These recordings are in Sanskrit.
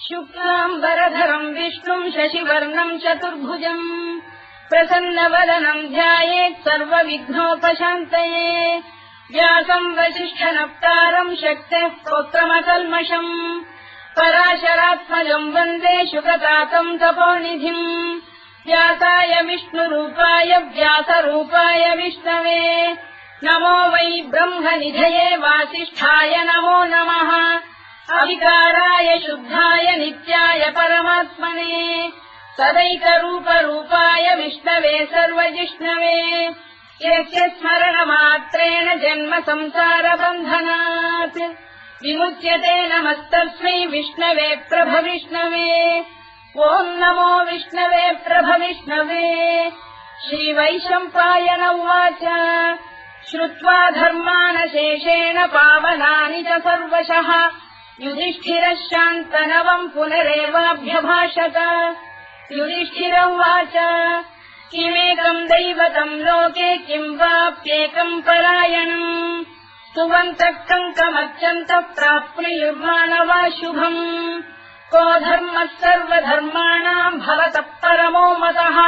शुक्लाम्बरधरम् विष्णुम् शशिवर्णम् चतुर्भुजम् प्रसन्नवदनम् ध्यायेत् सर्वविघ्नोपशान्तये व्यासम् वसिष्ठनप्तारम् शक्तेः पौत्रमकल्मषम् पराशरात्मजम् वन्दे शुकतातम् तपोनिधिम् व्यासाय विष्णुरूपाय व्यासरूपाय विष्णवे नमो वै ब्रह्मनिधये वासिष्ठाय नमो नमः अविकाराय शुद्धाय नित्याय परमात्मने सदैकरूपरूपाय विष्णवे सर्वजिष्णवे यस्य स्मरणमात्रेण जन्म संसारबन्धनात् विमुच्यते नमस्तस्मै विष्णवे प्रभविष्णवे ॐ नमो विष्णवे प्रभविष्णवे श्रीवैशम्पायन उवाच श्रुत्वा धर्मानशेषेण पावनानि च सर्वशः युधिष्ठिरः शान्तनवम् पुनरेवाभ्यभाषत युधिष्ठिर उवाच किमेकम् दैवतम् लोके किम् वाप्येकम् परायणम् स्तुवन्तः कङ्कमर्चन्तः प्राप्नुयुर्मानवा शुभम् को धर्मः सर्वधर्माणाम् भवतः परमो मतः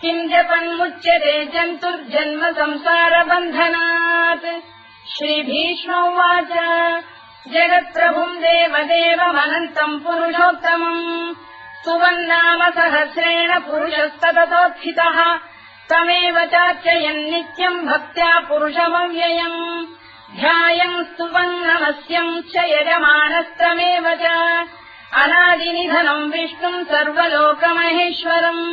किम् जपन्मुच्यते जन्तुर्जन्म संसारबन्धनात् श्रीभीष्म उवाच जगत्प्रभुम् देवदेवमनन्तम् पुरुषोत्तमम् स्तुवन्नाम सहस्रेण पुरुषस्तततोत्थितः तमेव चार्चयन् नित्यम् भक्त्या पुरुषमव्ययम् ध्यायम् स्तुवन् नमस्यम् च यजमानस्तमेव च अनादिनिधनम् विष्णुम् सर्वलोकमहेश्वरम्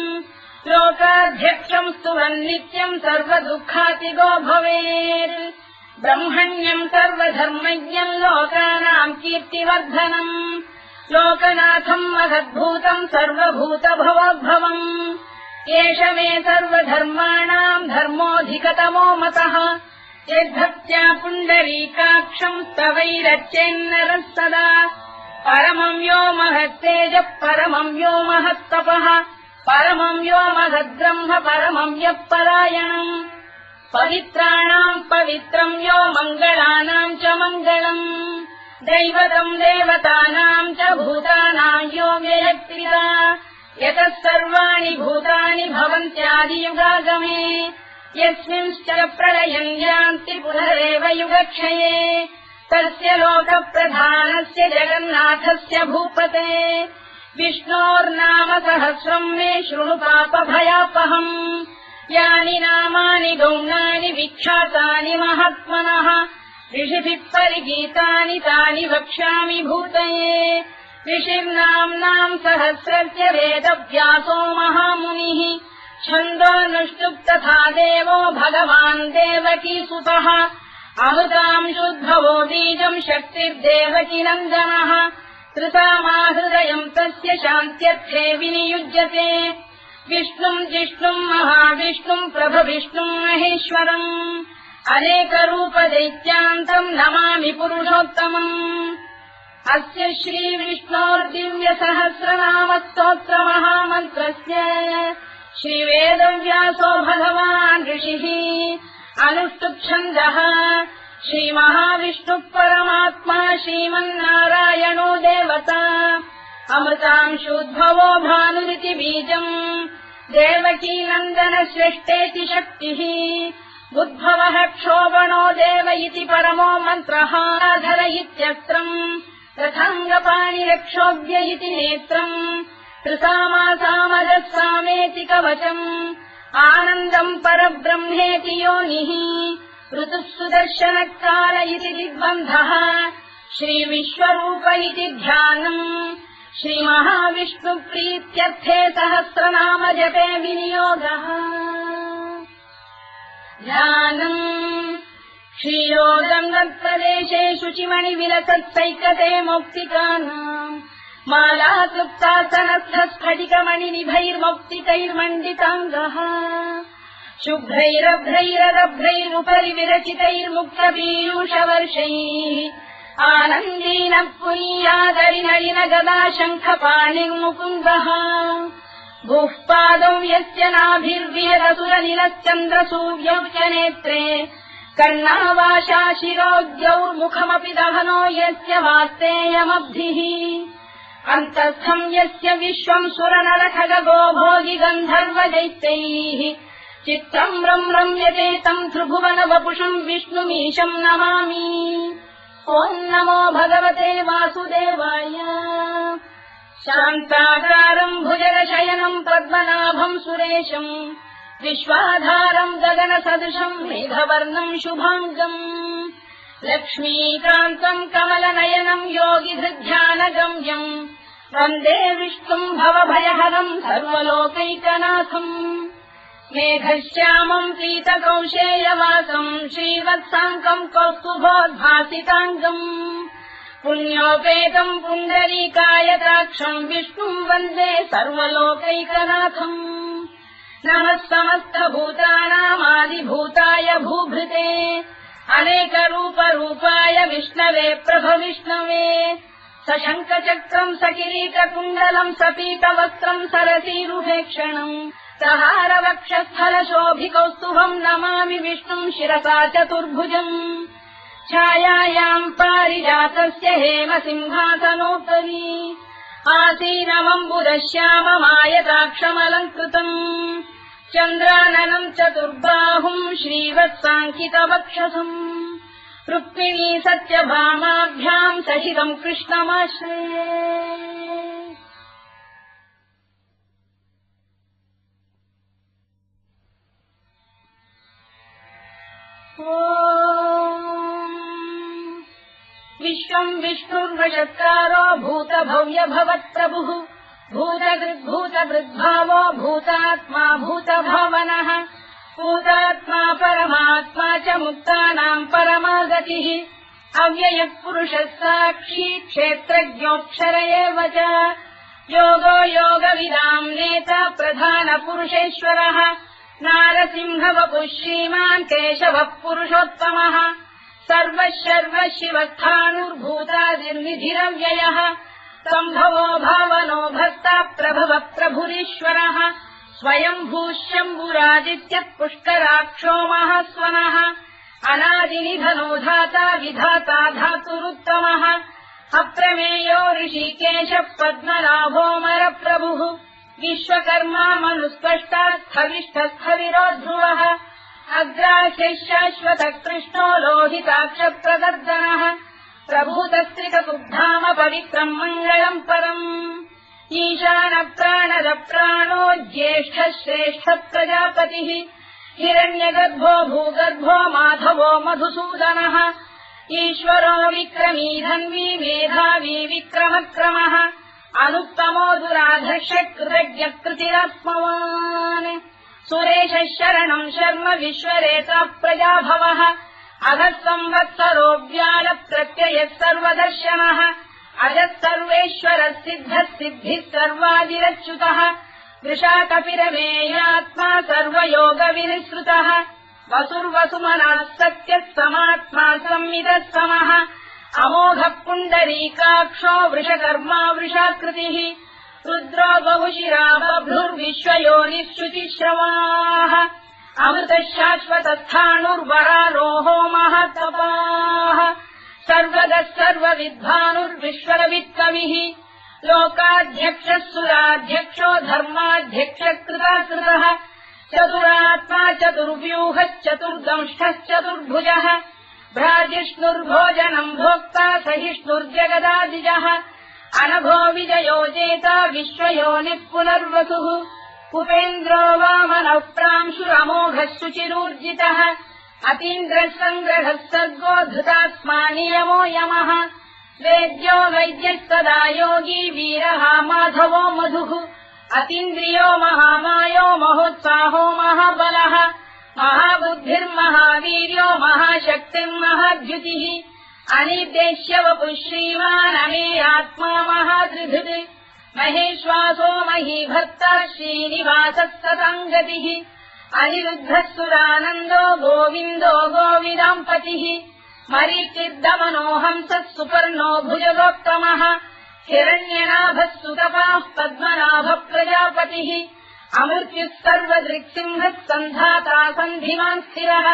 लोकाध्यक्षम् स्तुवन् नित्यम् सर्वदुःखातिगो भवेत् ब्रह्मण्यम् सर्वधर्मज्ञम् लोकानाम् कीर्तिवर्धनम् लोकनाथम् महद्भूतम् सर्वभूतभवोद्भवम् एष मे सर्वधर्माणाम् धर्मोऽधिकतमो मतः यद्भक्त्या पुण्डरीकाक्षम् स्तवैरच्चेन्नरः सदा परमम् यो महत्तेजः परमम् यो महत्तपः परमम् यो महद्ब्रह्म परमम् यः परायणम् पवित्राणाम् पवित्रम् यो मङ्गलानाम् च मङ्गलम् दैवतम् देवतानाम् च भूतानाम् यो व्ययक्तिदा यतः सर्वाणि भूतानि भवन्त्यादियुगागमे यस्मिंश्च प्रलयम् यान्ति पुनरेव युगक्षये तस्य लोकप्रधानस्य जगन्नाथस्य भूपते विष्णोर्नाम सहस्रम् मे शृणु पापभयापहम् यानि नामानि गौणानि विख्यातानि महात्मनः ऋषिभिः परिगीतानि तानि वक्ष्यामि भूतये ऋषिर्नाम्नाम् सहस्रस्य वेदव्यासो महामुनिः छन्दोऽनुष्टुप् तथा देवो भगवान् देवकीसुतः अमृताम् शुद्भवो बीजम् शक्तिर्देवकी नन्दनः त्रिसामाहृदयम् तस्य शान्त्यर्थे विनियुज्यते विष्णुम् जिष्णुम् महाविष्णुम् प्रभविष्णुम् महेश्वरम् अनेकरूपदैत्यान्तम् नमामि पुरुषोत्तमम् अस्य श्रीविष्णोर्दिव्यसहस्रनामस्तोत्रमहामन्त्रस्य श्रीवेदव्यासो भगवान् ऋषिः अनुष्टुप्छन्दः श्रीमहाविष्णुः परमात्मा श्रीमन्नारायणो देवता अमृतांशोद्भवो भानुरिति बीजम् देवकी नन्दन श्रेष्ठेति शक्तिः उद्भवः क्षोभणो देव इति परमो मन्त्रः धर इत्यस्त्रम् रथाङ्गपाणिरक्षोभ्य इति नेत्रम् त्रिसामासामजः सामेति कवचम् आनन्दम् परब्रह्मेति योनिः ऋतुः सुदर्शनकाल इति दिग्बन्धः श्रीविश्वरूप इति ध्यानम् श्रीमहाविष्णुप्रीत्यर्थे सहस्रनाम जपे विनियोगः ध्यानम् श्रीयोगम् तत्प्रदेशे शुचिमणिविलसत्सैकते मौक्तिकानाम् मालाक्लुप्तासनस्थ स्फटिकमणिनिभैर्मौक्तिकैर्मण्डिताङ्गः शुभ्रैरभ्रैररभ्रैरुपरि विरचितैर्मुक्तपीयूषवर्षैः आनन्दीनः पुनीयादरिनलिन गदा शङ्खपाणिर्मुकुन्दः भूः पादौ यस्य नाभिर्विहरसुरनिलश्चन्द्रसूर्यौ च नेत्रे कर्णावाशा शिरोद्यौर्मुखमपि दहनो यस्य वास्तेयमब्धिः अन्तस्थम् यस्य विश्वम् सुरनरखगो भोगि गन्धर्वदैत्यैः चित्रम् रम्यते तम् त्रिभुवन वपुषम् विष्णुमीशम् नमामि। ॐ नमो भगवते वासुदेवाय। शान्ताकारम् भुजगशयनम् पद्मनाभम् सुरेशम् विश्वाधारम् गगनसदृशम् मेघवर्णम् शुभाङ्गम् लक्ष्मीकान्तम् कमलनयनम् योगिहृध्यानगम्यम् वन्दे विष्णुम् भवभयहरम् सर्वलोकैकनाथम्। मेघश्यामम् पीतकौशेयवासम् श्रीवत्साङ्कम् कौस्तुभोद्भासिताङ्गम् पुण्योपेतम् पुण्डरीकायताक्षम् विष्णुम् वन्दे सर्वलोकैकनाथम्। नमः समस्तभूतानामादिभूताय भूभृते अनेकरूपरूपाय विष्णवे प्रभविष्णवे सशङ्खचक्रम् सकिरीटकुण्डलम् सपीतवस्त्रम् सरसीरुहेक्षणम् सहारवक्षस्थलशोभिकौस्तुभम् नमामि विष्णुम् शिरसा चतुर्भुजम्। छायायाम् पारिजातस्य हेमसिंहासनोपरि आसीनमम्बुदश्याममायताक्षमलङ्कृतम् चन्द्राननम् चतुर्बाहुम् श्रीवत्साङ्कितवक्षसम् रुक्मिणी सत्यभामाभ्याम् सहितम् कृष्णमाश्रये। विश्वम् विष्णुर्वशत्कारो भूतभव्य भवत्प्रभुः भूतभृद्भावो भूतात्मा भूतभावनः भूतात्मा परमात्मा च मुक्तानाम् परमागतिः अव्ययः पुरुषः साक्षी क्षेत्रज्ञोऽक्षर एव च योगो योगविदाम् नेता प्रधानपुरुषेश्वरः नारसिंहवपुः श्रीमान् केशवः पुरुषोत्तमः सर्वः शर्वः शिवस्थाणुर्भूतादिर्निधिरव्ययः सम्भवो भावनो भर्ता प्रभवः प्रभुरीश्वरः स्वयम्भूः शम्भुरादित्यः पुष्कराक्षो महास्वनः अनादिनिधनो धाता विधाता धातुरुत्तमः अप्रमेयो ऋषिकेशः पद्मनाभोऽमरप्रभुः विश्वकर्मा मनुस्पष्टा स्थविष्ठस्थविरो ध्रुवः अग्राह्यः शाश्वतः कृष्णो लोहिताक्षप्रदर्दनः प्रभूतस्त्रिकतुर्धाम पवित्रम् मङ्गलम् परम् ईशानप्राणदप्राणो ज्येष्ठः श्रेष्ठः प्रजापतिः हिरण्यगर्भो भूगर्भो माधवो मधुसूदनः ईश्वरो विक्रमी धन्वी मेधावी विक्रमक्रमः अनुत्तमो दुराधर्षः कृतज्ञः कृतिरात्मवान् सुरेशः शरणम् शर्म विश्वरेता प्रजाभवः अधः संवत्सरो व्यालप्रत्ययः सर्वदर्शनः अजः सर्वेश्वरः सिद्धः सिद्धिः सर्वादिरच्युतः वृषाकपिरमेयात्मा सर्वयोगविनिसृतः वसुर्वसुमनः सत्यः समात्मा संविदः समः अमोघः पुण्डरीकाक्षो वृषकर्मा वृषाकृतिः रुद्रो बहुशिरा बभ्रुर्विश्वयोनिः शुचिश्रवाः अमृतः शाश्वतस्थाणुर्वरारोहो महातपाः सर्वगः सर्वविद्वानुर्विश्वरवित्कविः लोकाध्यक्षः सुराध्यक्षो धर्माध्यक्षः कृताकृतः चतुरात्मा चतुर्व्यूहश्चतुर्दंष्टश्चतुर्भुजः भ्राजिष्णुर्भोजनम् भोक्ता सहिष्णुर्जगदादिजः अनघो विजयो जेता विश्वयोनिः पुनर्वसुः उपेन्द्रो वामनः प्रांशुरमोघः शुचिरूर्जितः अतीन्द्रः सङ्ग्रहः सर्गो धृतात्मा नियमो यमः वेद्यो वैद्यः सदा योगी वीरः माधवो मधुः अतीन्द्रियो महामायो महोत्साहो महाबलः महाबुद्धिर्महावीर्यो महाशक्तिर्महाद्युतिः अनिर्देश्य वपुः श्रीमान् अमेयात्मा महादृधृत् महेश्वासो महीभक्तः श्रीनिवासः सताङ्गतिः अनिरुद्धः सुरानन्दो गोविन्दो गोविदाम्पतिः मरीचिर्दमनो हंसः सुपर्णो भुजगोत्तमः हिरण्यनाभः सुतपाः पद्मनाभः प्रजापतिः अमृत्युः सर्वदृक्सिंहः सन्धाता सन्धिमान् स्थिरः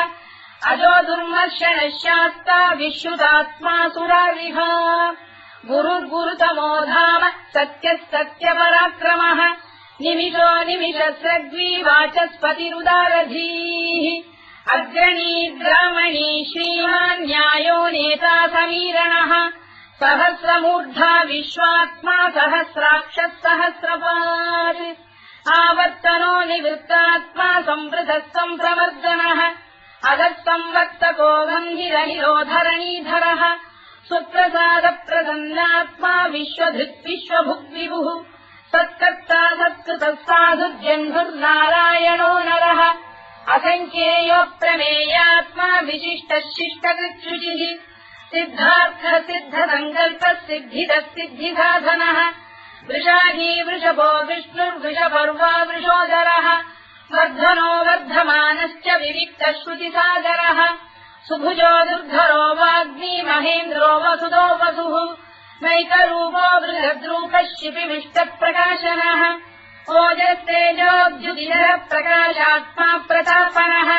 अजो दुर्मर्षणः शास्ता विश्रुतात्मा सुरारिः गुरुर्गुरुतमो धाम सत्यः सत्यपराक्रमः निमिषो निमिषस्रग्वी वाचस्पतिरुदारधीः अग्रणी ग्रामणी श्रीमान् न्यायो नेता समीरणः सहस्रमूर्धा विश्वात्मा सहस्राक्षः सहस्रपात् आवर्तनो निवृत्तात्मा संवृतः सम्प्रमर्दनः अधः संवक्तको गन्धिरनिरोधरणीधरः सुप्रसादप्रसन्नात्मा विश्वधृत् विश्वभुग्विभुः सत्कर्ता सत्कृतः साधुर्जह्नुर्नारायणो नरः असङ्ख्येयोऽप्रमेयात्मा विशिष्टः शिष्टकृच्छुचिः सिद्धार्थः सिद्धसङ्कल्पः सिद्धिदः सिद्धिसाधनः वृषाही वृषभो विष्णुर्वृषपर्वा वृषोदरः वर्धनो वर्धमानश्च विविक्तः श्रुतिसागरः सुभुजो दुर्धरो वाग्मी महेन्द्रो वसुदो वसुः नैकरूपो बृहद्रूपः शिपिविष्टप्रकाशनः ओजस्तेजोद्युतिधरः प्रकाशात्मा प्रतापनः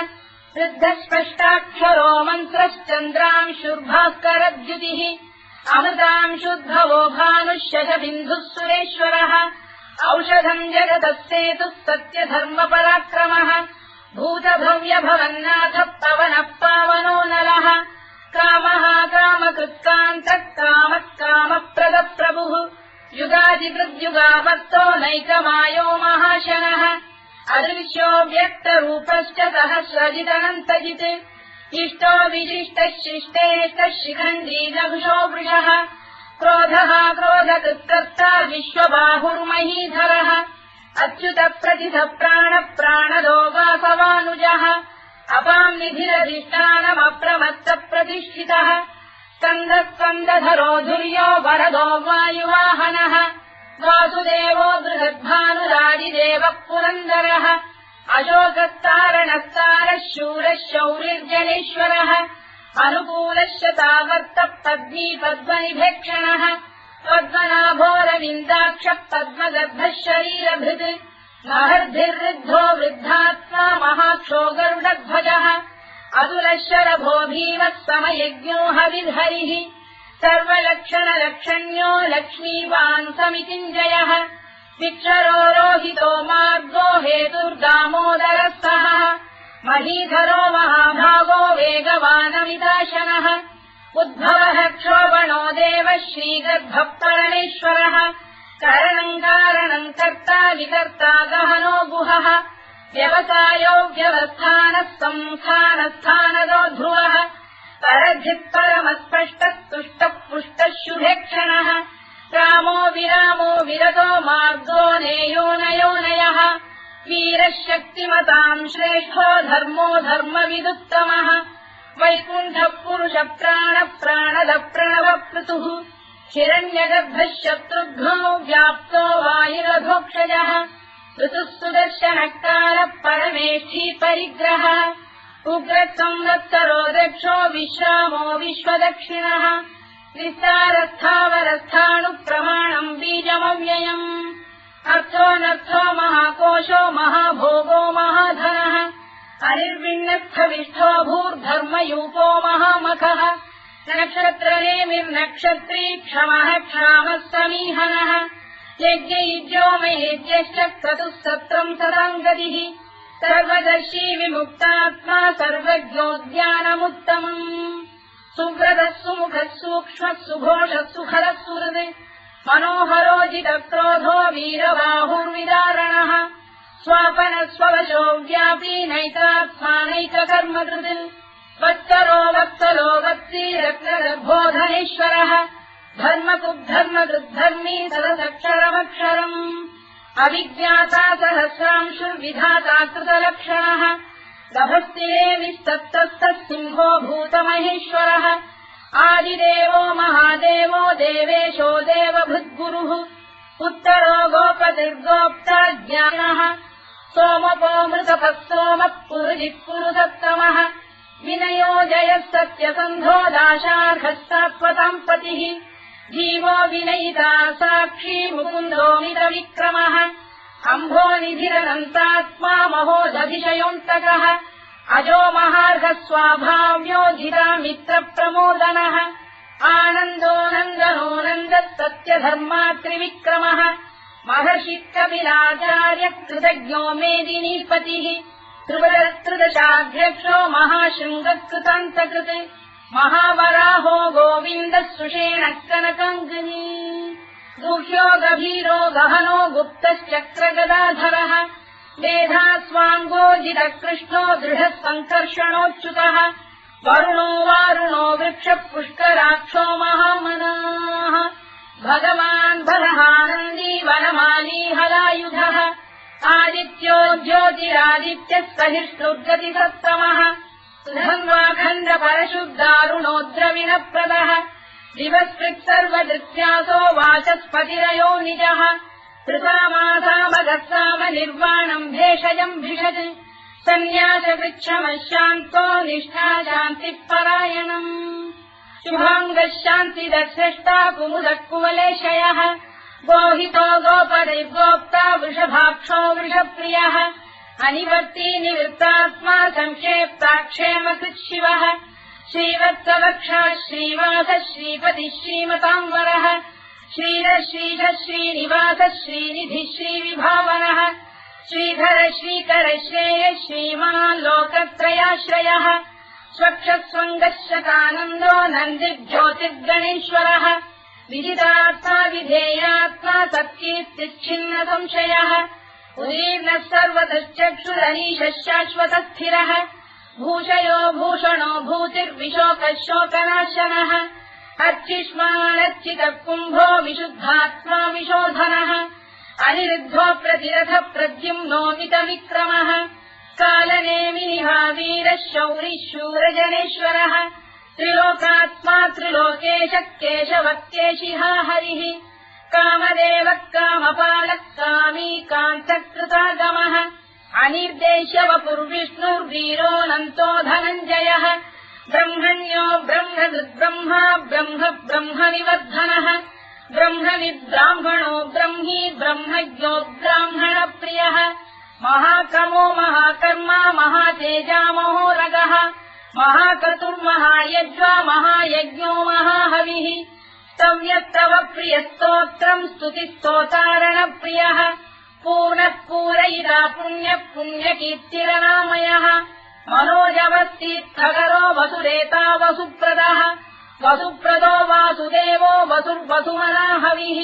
वृद्धस्पष्टाक्षरो मन्त्रश्चन्द्रांशुर्भास्करद्युतिः अमृतांशुद्भवो भानुः शशबिन्दुः सुरेश्वरः औषधम् जगतः सेतुः सत्यधर्मपराक्रमः भूतभव्यभवन्नाथः पवनः पावनो नलः कामः कामकृत्कान्तः कामः कामप्रदप्रभुः युगादिकृद्युगावर्तो नैकमायो महाशनः अदृश्यो व्यक्तरूपश्च सहस्रजिदनन्तजित् इष्टो विशिष्टः शिष्टेष्टः शिखण्डी नभुषो वृषः क्रोधः क्रोधकृत्कर्ता विश्वबाहुर्महीधरः अच्युतः प्रतिथः प्राणः प्राणदो वासवानुजः अपाम् निधिरधिष्ठानमप्रमत्तप्रतिष्ठितः स्कन्दः स्कन्दधरो धुर्यो वरदो वायुवाहनः वासुदेवो बृहद्भानुरादिदेवः पुरन्दरः अशोकस्तारणस्तारः शूरः शौरिर्जनेश्वरः अनुकूलश्च तावर्तः पद्मी पद्मनिभेक्षणः पद्मनाभोरविन्दाक्षः पद्मगर्भः शरीरभृत् महर्भिर्वृद्धो वृद्धात्मा महाक्षो गरुडध्वजः अतुलः शरभो भीमः समयज्ञो हविर्हरिः सर्वलक्षणलक्षण्यो लक्ष्मीवान् समितिञ्जयः विक्षरो रोहितो मार्गो हेतुर्दामोदरः सः महीधरो महाभागो वेगवानमिदाशनः उद्भवः क्षोभणो देवः श्रीगर्भः परमेश्वरः करणम् कारणम् कर्ता विकर्ता गहनो गुहः व्यवसायो व्यवस्थानः संस्थानस्थानदो ध्रुवः परधिः परमस्पष्टः तुष्टः पुष्टः शुभेक्षणः रामो विरामो विरतो मार्गो नेयोनयोनयः वीरः शक्तिमताम् श्रेष्ठो धर्मो धर्मविदुत्तमः वैकुण्ठः पुरुषः प्राणः प्राणदः प्रणवपृतुः हिरण्यगर्भः शत्रुघ्नो व्याप्तो वायुरधोक्षजः ऋतुः सुदर्शनः कालः परमेष्ठी परिग्रहः उग्रः संवत्सरो दक्षो विश्रामो विश्वदक्षिणः विस्तारस्थावरस्थाणुप्रमाणम् बीजमव्ययम् अर्थोऽनर्थो महाकोशो महाभोगो महाधनः अनिर्विण्णस्थविष्ठो भूर्धर्मयूपो महामखः नक्षत्रनेमिर्नक्षत्री क्षमः क्षामः समीहनः यज्ञयुज्यो महेज्यश्च क्रतुः सत्रम् सदाम् गतिः सर्वदर्शी विमुक्तात्मा सर्वज्ञोद्यानमुत्तमम् सुव्रतः सुमुखः सूक्ष्मः सुघोषः सुखरः सुहृत् मनोहरोजितक्रोधो वीरबाहुर्विदारणः स्वापनः स्ववशो व्यापी नैतात्मा नैककर्मकृत् वत्सरो वत्सलो वत्सी रत्नगर्भोधनेश्वरः धर्मकुद्धर्मकृद्धर्मी सदसक्षरमक्षरम् अविज्ञाता सहस्रांशुर्विधाता कृतलक्षणः गभस्तिरेविस्तप्तस्तः सिंहो भूतमहेश्वरः आदिदेवो महादेवो देवेशो देवभृद्गुरुः उत्तरो गोपतिर्गोप्ता ज्ञानः सोमपो मृतपः सोमः पुरुजिः पुरुषोत्तमः विनयो जयः सत्यसन्धो दाशार्हः सात्वताम् पतिः जीवो विनयिता साक्षी मुकुन्दो मितविक्रमः अम्भोनिधिरनन्तात्मा महोदधिशयोऽन्तकः अजो महार्घः स्वाभाव्यो जिता मित्रप्रमोदनः आनन्दो नन्दनो नन्दः सत्यधर्मा त्रिविक्रमः महर्षिकपिलाचार्य कृतज्ञो मेदिनीपतिः त्रिदशाध्यक्षो महाशृङ्गकृतान्तकृत् महावराहो गोविन्दः सुषेणः कनकाङ्गनी गुह्यो गभीरो गहनो गुप्तश्चक्रगदाधरः मेधास्वाङ्गोजितः कृष्णो दृढः सङ्कर्षणोच्युतः वरुणो वारुणो वृक्षः पुष्कराक्षो महामनाः भगवान् बलहानन्दी वनमाली हलायुधः आदित्यो ज्योतिरादित्यः सहिष्णुर्गतिसत्तमः सुधन्वाखण्ड परशुद्धारुणोद्रविणप्रदः दिवस्कृत् सर्वदृत्यासो वाचस्पतिरयो निजः कृतामासामगस्साम निर्वाणम् भेषजम् भिषज सन्न्यासवृक्षमशान्तो निष्ठा शान्तिः परायणम् शुभाङ्गः शान्तिदश्रेष्टा कुमुदः कुवलेशयः गोहितो गोपदैर्गोप्ता वृषभाक्षो वृषप्रियः अनिवर्ती निवृत्तात्मा संक्षेप्ताक्षेमकृत् शिवः श्रीवत्सवक्षः श्रीवासः श्रीपतिः श्रीमताम्बरः श्रीधः श्रीधः श्रीनिवासः श्रीनिधिः श्रीविभावनः श्रीधर श्रीकर श्रेयः श्रीमान् लोकत्रयाश्रयः स्वक्षस्वङ्गः शतानन्दो नन्दिर्ज्योतिर्गणेश्वरः विदितात्मा विधेयात्मा तत्कीर्तिच्छिन्न संशयः उदीर्णः सर्वतश्चक्षुरनीशः शाश्वतस्थिरः भूषयो भूषणो भूतिर्विशोकः शोकनाशनः अर्चिष्मानर्चितः कुम्भो विशुद्धात्मा विशोधनः अनिरुद्धो प्रतिरथ प्रद्युम्नोमितविक्रमः कालनेमिनिहावीरः शौरिः शूरजनेश्वरः त्रिलोकात्मा त्रिलोकेशः केशवः केशिहा हरिः कामदेवः कामपालः कामी कान्तकृतागमः अनिर्देश्य वपुर्विष्णुर्वीरोऽनन्तो धनञ्जयः ब्रह्मण्यो ब्रह्मकृद्ब्रह्मा ब्रह्म ब्रह्मनिवर्धनः ब्रह्मविद्ब्राह्मणो ब्रह्मी ब्रह्मज्ञो ब्राह्मणप्रियः महाक्रमो महाकर्मा महातेजा महोरगः महाक्रतुर्महायज्वा महायज्ञो महाहविः स्तव्यस्तव प्रियस्तोत्रम् स्तुतिस्तोतारणप्रियः पूर्णः पूरयिता पुण्यः पुण्यकीर्तिरनामयः मनोजवस्तीर्थकरो वसुरेता वसुप्रदः वसुप्रदो वासुदेवो वसुर्वसुमनाहविः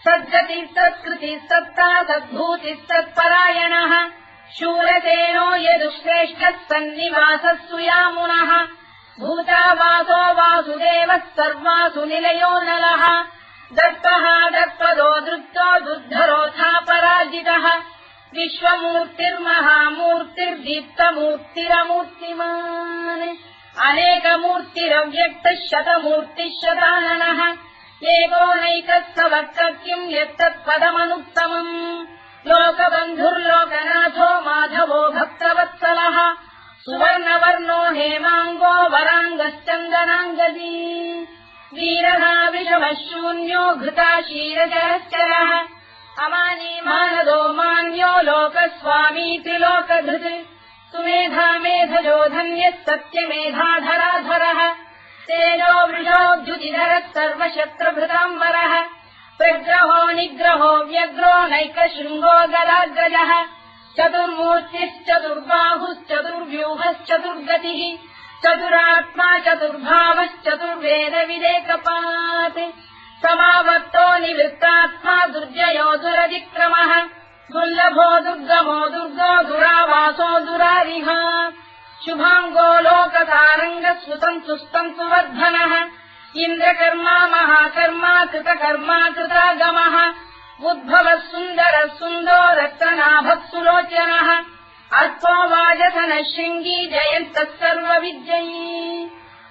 सद्गतिः सत्कृतिः सत्ता सद्भूतिः सत्परायणः शूरसेनो यदुश्रेष्ठः सन्निवासः सुयामुनः भूतावासो वासुदेवः सर्वासु निलयो नलः दत्तः दत्पदो दृप्तो दुर्धरोऽथापराजितः विश्वमूर्तिर्महामूर्तिर्दीप्तमूर्तिरमूर्तिमान् अनेकमूर्तिरव्यक्तः शतमूर्तिः शताननः एकोनैकः सवक्तः किम् यत्तत्पदमनुत्तमम् लोकबन्धुर्लोकनाथो माधवो भक्तवत्सलः सुवर्णवर्णो हेमाङ्गो वराङ्गश्चन्दनाङ्गदी वीरः विषमः शून्यो घृता क्षीरजरश्चरः अमानी मानदो मान्यो लोकस्वामी त्रिलोकधृत् सुमेधा मेधजो धन्यः सत्यमेधाधराधरः तेजो वृषोऽद्युतिधरः सर्वशत्रुभृताम्बरः प्रग्रहो निग्रहो व्यग्रो नैकशृङ्गो गदाग्रजः चतुर्मूर्तिश्चतुर्बाहुश्चतुर्व्यूहश्चतुर्गतिः चतुरात्मा चतुर्भावश्चतुर्वेदविदेकपात् समावर्तो निवृत्तात्मा दुर्जयो दुरतिक्रमः दुर्लभो दुर्गमो दुर्गो दुरावासो दुरारिः शुभाङ्गो लोकतारङ्गः सुतन्तु वर्धनः इन्द्रकर्मा महाकर्मा कृतकर्मा कृतागमः उद्भवः सुन्दरः सुन्दो रक्तनाभः सुलोचनः अल्पो वाजसनः शृङ्गी जयन्तः सर्वविद्ययी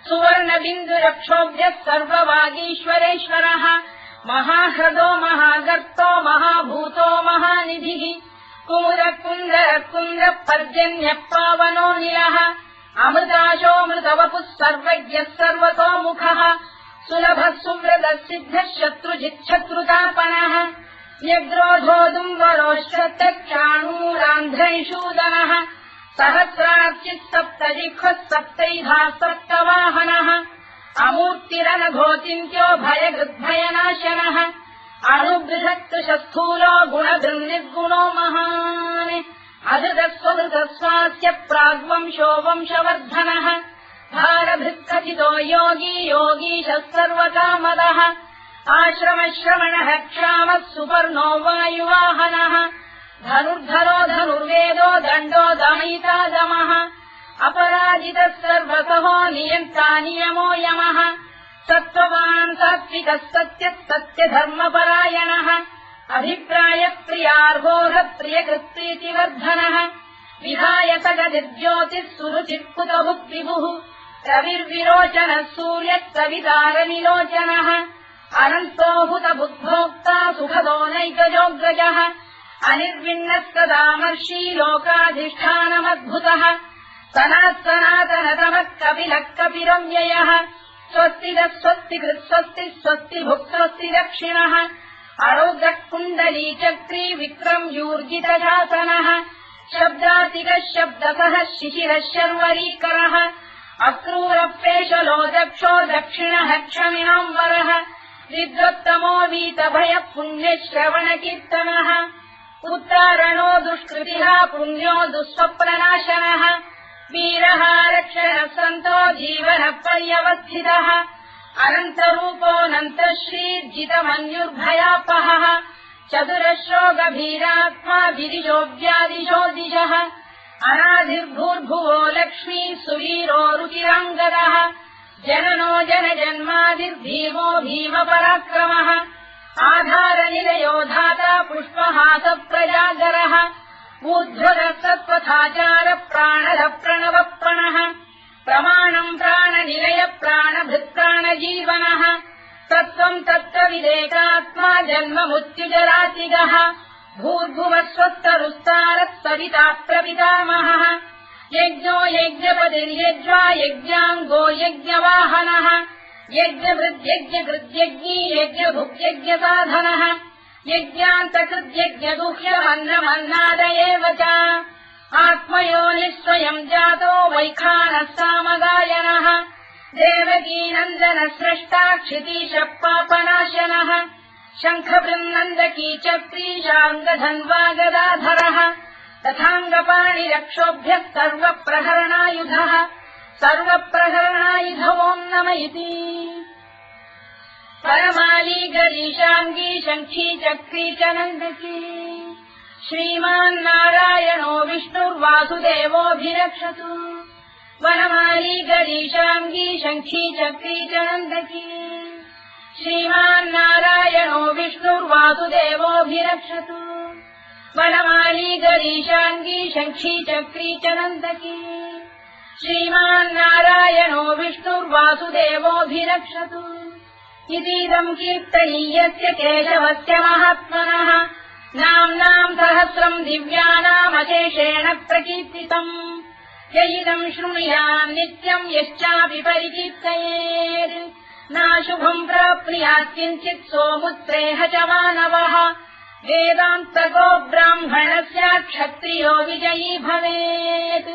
सुवर्णबिन्दुरक्षोभ्यः सर्ववागीश्वरेश्वरः महाह्रदो महागर्तो महाभूतो महानिधिः कुमुदकुन्दरकुन्दः पर्जन्यः पावनो निलः अमृताशोऽमृतवपुः सर्वज्ञः सर्वतोमुखः सुलभः सुव्रतः सिद्धः शत्रुजिच्छत्रुतापनः अमूर्तिरनघोचिन्त्यो भयगृद्भयनाशनः अणुबृहत्कृशस्थूलो गुणभृन्निर्गुणो महान् अधृतस्वधृतस्वास्य प्राग्वंशो वंशवर्धनः भारभृत्कथितो योगी योगीशः सर्वकामदः आश्रमश्रवणः क्षामः सुपर्णो वायुवाहनः धनुर्धरो धनुर्वेदो दण्डो दमयिता दमः अपराजितः सर्वसहो नियन्ता नियमो यमः सत्त्ववान् सात्विकः सत्यः सत्यधर्मपरायणः अभिप्रायप्रियार्होः प्रियकृत्प्रीतिवर्धनः विधायतगतिर्ज्योतिः सुरुचित्कुतभुक्विभुः रविर्विरोचनः सूर्यः कवितारविलोचनः अनन्तो हुतबुद्भोक्ता सुखदो नैकजोऽग्रजः अनिर्विण्णः सदामर्षी लोकाधिष्ठानमद्भुतः सनातनतमः कपिलः कपिरव्ययः स्वस्तिदः स्वस्तिकृत् स्वस्ति स्वस्तिभुक् स्वस्ति दक्षिणः अरौद्रः कुण्डली चक्री विक्रम्यूर्जितशासनः शब्दातिकः शब्दसः शिशिरः शर्वरीकरः अक्रूरप्रेषलो दक्षो दक्षिणः क्षमिणाम्बरः विद्वत्तमो वीतभयः पुण्यश्रवणकीर्तनः उत्तारणो दुष्कृतिः पुण्यो दुःस्वप्ननाशनः वीरः रक्षणः सन्तो जीवनः पर्यवस्थितः अनन्तरूपोऽनन्तश्रीर्जितमन्युर्भयापहः चतुरश्रो गभीरात्मा विदिशो व्यादिशो दिशः अनाधिर्भूर्भुवो लक्ष्मी सुवीरो रुचिराङ्गदः जननो जनजन्मादिर्भीमो भीमपराक्रमः आधारनिलयो धाता पुष्पहासप्रजागरः ऊर्ध्वरः सत्त्वथाचार प्राणः प्रणवप्रणः प्रमाणम् प्राणनिलय प्राणभृत्प्राणजीवनः तत्त्वम् तत्त्वविदेकात्मा जन्ममृत्युजरातिगः भूर्भुवः स्वस्तरुस्तारः सविता प्रपितामहः यज्ञो यज्ञपतिर्यज्वा यज्ञाङ्गो यज्ञवाहनः यज्ञभृद्यज्ञकृद्यज्ञी यज्ञभुक्यज्ञसाधनः यज्ञान्तकृद्यज्ञगुह्यमन्नमन्नाद एव च आत्मयोनिः स्वयम् जातो वैखानः सामगायनः देवकीनन्दनः स्रष्टा क्षितीशः पापनाशनः शङ्खबृन्नन्दकी चक्रीशाङ्गधन्वा गदाधरः तथाङ्गपाणिरक्षोभ्यः सर्वप्रहरणायुधः सर्वप्रहरणायुध ओम् नम इति परमाली गरीशाङ्गी शङ्खी चक्री च नन्दकी श्रीमान्नारायणो विष्णुर्वासुदेवोऽभिरक्षतु वनमाली गरीशाङ्गी शङ्खी चक्री च नन्दकी श्रीमान्नारायणो विष्णुर्वासुदेवोऽभिरक्षतु वनमाली गरीशाङ्गी शङ्खी चक्री च नन्दकी श्रीमान्नारायणो विष्णुर्वासुदेवोऽभिरक्षतु इतीदम् कीर्तनीयस्य केशवस्य महात्मनः नाम्नाम् सहस्रम् दिव्यानामशेषेण प्रकीर्तितम् य इदम् शृणुयाम् नित्यम् यश्चापि परिकीर्तयेत् नाशुभम् प्राप्नुयात् किञ्चित् सोमुत्रेह च मानवः वेदान्तको ब्राह्मणस्य क्षत्रियो विजयी भवेत्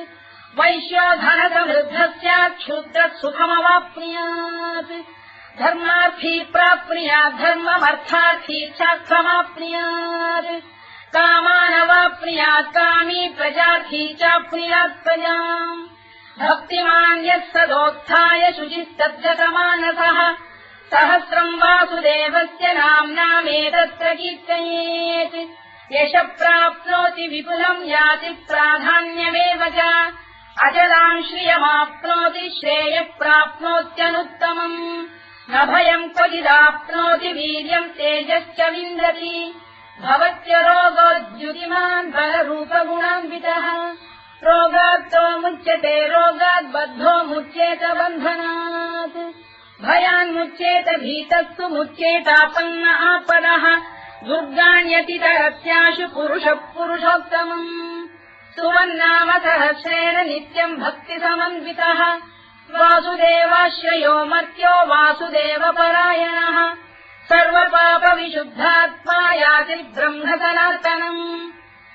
वैश्यो धनसमृद्धस्य क्षुद्रः सुखमवाप्नुयात् धर्मार्थी प्राप्नुयात् धर्ममर्थार्थी चार्थमाप्नुयात् कामानवाप्नुयात् कामी प्रजार्थी चाप्नुयात् प्रजाम् भक्तिमान् यः सदोत्थाय शुचिस्तद्गतमानसः सहस्रम् वासुदेवस्य नाम्नामेतत्र कीर्तयेत् यशः प्राप्नोति विपुलम् याति प्राधान्यमेव च अचलाम् श्रियमाप्नोति श्रेयः प्राप्नोत्यनुत्तमम् न भयम् क्वचिदाप्नोति वीर्यम् तेजश्च विन्दति भवत्य रोगोद्युतिमान् बलरूपगुणान्वितः रोगात्तो मुच्यते रोगात् बद्धो मुच्येत बन्धनात् भयान्मुच्येत भीतस्तु मुच्येतापन्न आपदः दुर्गाण्यतितरस्याशु पुरुषः पुरुषोत्तमम् सुवन्नाम सहस्रेण नित्यम् भक्तिसमन्वितः वासुदेवाश्रयो मर्त्यो वासुदेवपरायणः सर्वपापविशुद्धात्मा याति ब्रह्म सनातनम्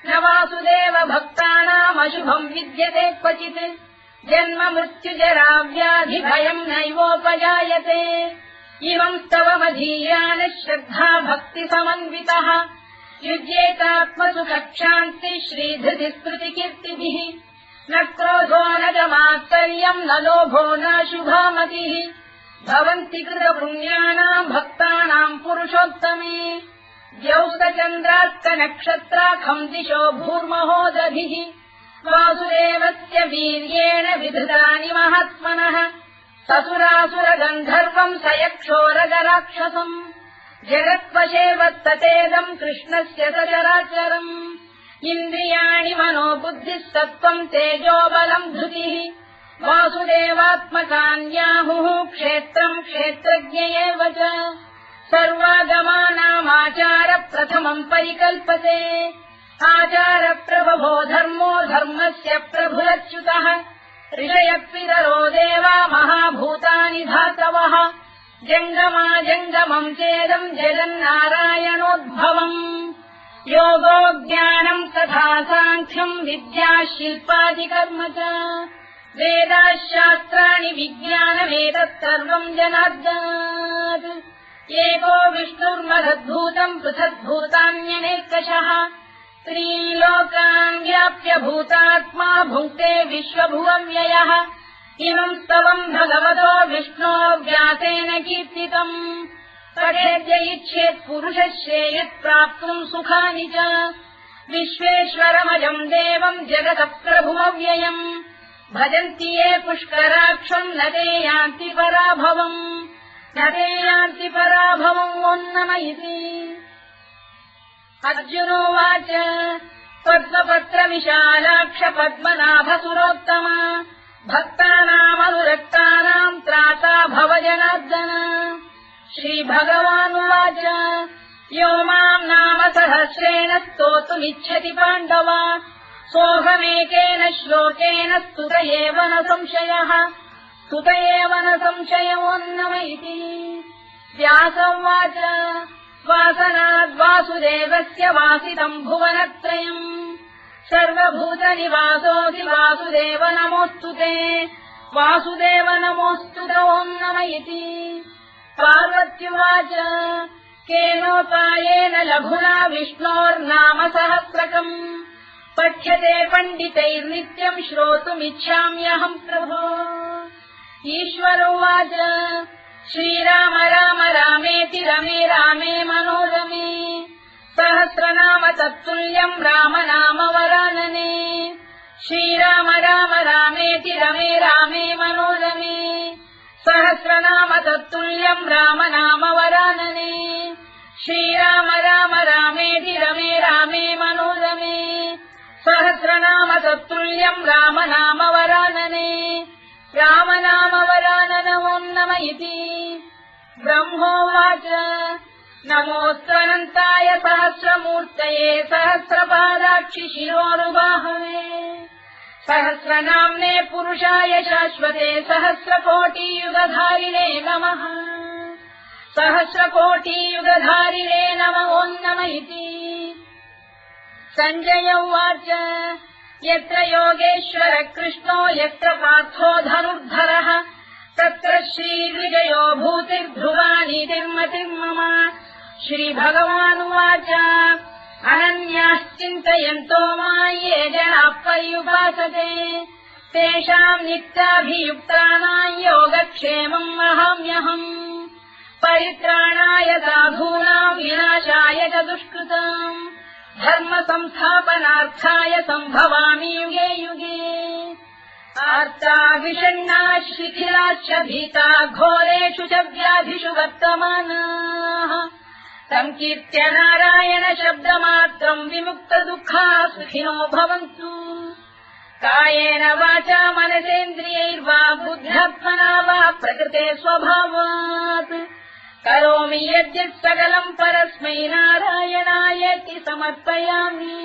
न वासुदेव भक्तानामशुभम् विद्यते क्वचित् जन्म मृत्युजरा व्याधि भयम् नैवोपजायते इमम् स्तवमधीयान श्रद्धा भक्ति समन्वितः युज्येतात्मसु कक्षान्ति श्रीधृति स्मृति कीर्तिभिः न क्रोधो न च मात्सर्यम् न लोभो न शुभामतिः भवन्ति कृतपुण्यानाम् भक्तानाम् पुरुषोत्तमे द्यौस्तचन्द्रास्तनक्षत्राखम् दिशो भूर्महोदधिः वासुदेवस्य वीर्येण विधृतानि महात्मनः ससुरासुरगन्धर्वम् स यक्षोरगराक्षसम् जगत्वशे वत्ततेदम् कृष्णस्य सचराचरम् इन्द्रियाणि मनो बुद्धिः सत्त्वम् तेजोबलम् धृतिः वासुदेवात्मकान्याहुः क्षेत्रम् क्षेत्रज्ञ एव च सर्वागमानामाचार प्रथमम् परिकल्पते आचारप्रभवो धर्मो धर्मस्य प्रभुरच्युतः ऋषयपितरो देवा महाभूतानि धातवः जङ्गमाजङ्गमम् चेदम् जगन्नारायणोद्भवम् योगो ज्ञानम् तथा साङ्ख्यम् विद्या शिल्पादिकर्म च वेदाः शास्त्राणि विज्ञानमेतत् सर्वम् जनार्दनात् एको विष्णुर्महद्भूतम् पृथग्भूतान्यनेकशः त्रीन् लोकान् व्याप्य भूतात्मा भुङ्क्ते विश्वभुवव्ययः इमम् स्तवम् भगवतो विष्णो व्यासेन कीर्तितम् पठेद्य इच्छेत् पुरुषः श्रेयत् प्राप्तुम् सुखानि च विश्वेश्वरमजम् देवम् जगतः प्रभुमव्ययम् भजन्ति ये पुष्कराक्षम् न ते यान्ति पराभवम् ओन्नमयिति अर्जुनोवाच पद्मपत्रविशालाक्ष पद्मनाभसुरोत्तम भक्तानामनुरक्तानाम् त्राता भव जनार्दन श्रीभगवानुवाच यो माम् नाम सहस्रेण स्तोतुमिच्छति पाण्डव सोऽहमेकेन श्लोकेन स्तुत एव न संशयोऽन्नमयिति व्यासोवाच वासनाद्वासुदेवस्य वासितम् भुवनत्रयम् सर्वभूतनिवासोऽसि वासुदेव नमोऽस्तु ते वासुदेव नमोऽस्तु ओन्नमयिति पार्वत्युवाच केनोपायेन लघुना विष्णोर्नाम सहस्रकम् पठ्यते पण्डितैर्नित्यम् श्रोतुमिच्छाम्यहम् प्रभो ईश्वरोवाच श्रीराम राम रामेति रमे रामे मनोरमे सहस्रनाम तत्तुल्यम् राम नाम वरानने श्रीराम राम रामेति रमे रामे मनोरमे सहस्रनाम तत्तुल्यम् राम नाम वरानने श्रीराम राम रामेति रमे रामे मनोरमे सहस्रनाम तत्तुल्यम् राम नाम वरानने राम नाम वराननमोन्नमयिति ब्रह्मोवाच नमोऽस्त्वनन्ताय सहस्रमूर्तये सहस्रपादाक्षि शिरोरुबाहवे सहस्रनाम्ने पुरुषाय शाश्वते सहस्रकोटियुगधारिणे नमः सहस्रकोटियुगधारिणे नमोन्नमयिति सञ्जय उवाच यत्र योगेश्वर कृष्णो यत्र पार्थो धनुर्धरः तत्र श्रीविजयो भूतिर्ध्रुवानीतिर्मतिर्मम श्रीभगवानुवाच अनन्याश्चिन्तयन्तो मां ये जनाः पर्युपासते तेषाम् नित्याभियुक्तानाम् योगक्षेमम् वहाम्यहम् परित्राणाय साधूनाम् विनाशाय च दुष्कृताम् धर्म संस्थापनार्थाय सम्भवामि युगे युगे आर्ता विषण्णाः शिथिलाश्च भीता घोरेषु च व्याधिषु वर्तमानाः संकीर्त्य नारायण शब्दमात्रम् विमुक्त दुःखाः सुखिनो भवन्तु कायेन वाचा मनसेन्द्रियैर्वा बुद्ध्यात्मना वा प्रकृते स्वभावात् करोमि यद्यत् सकलम् परस्मै नारायणायेति समर्पयामि।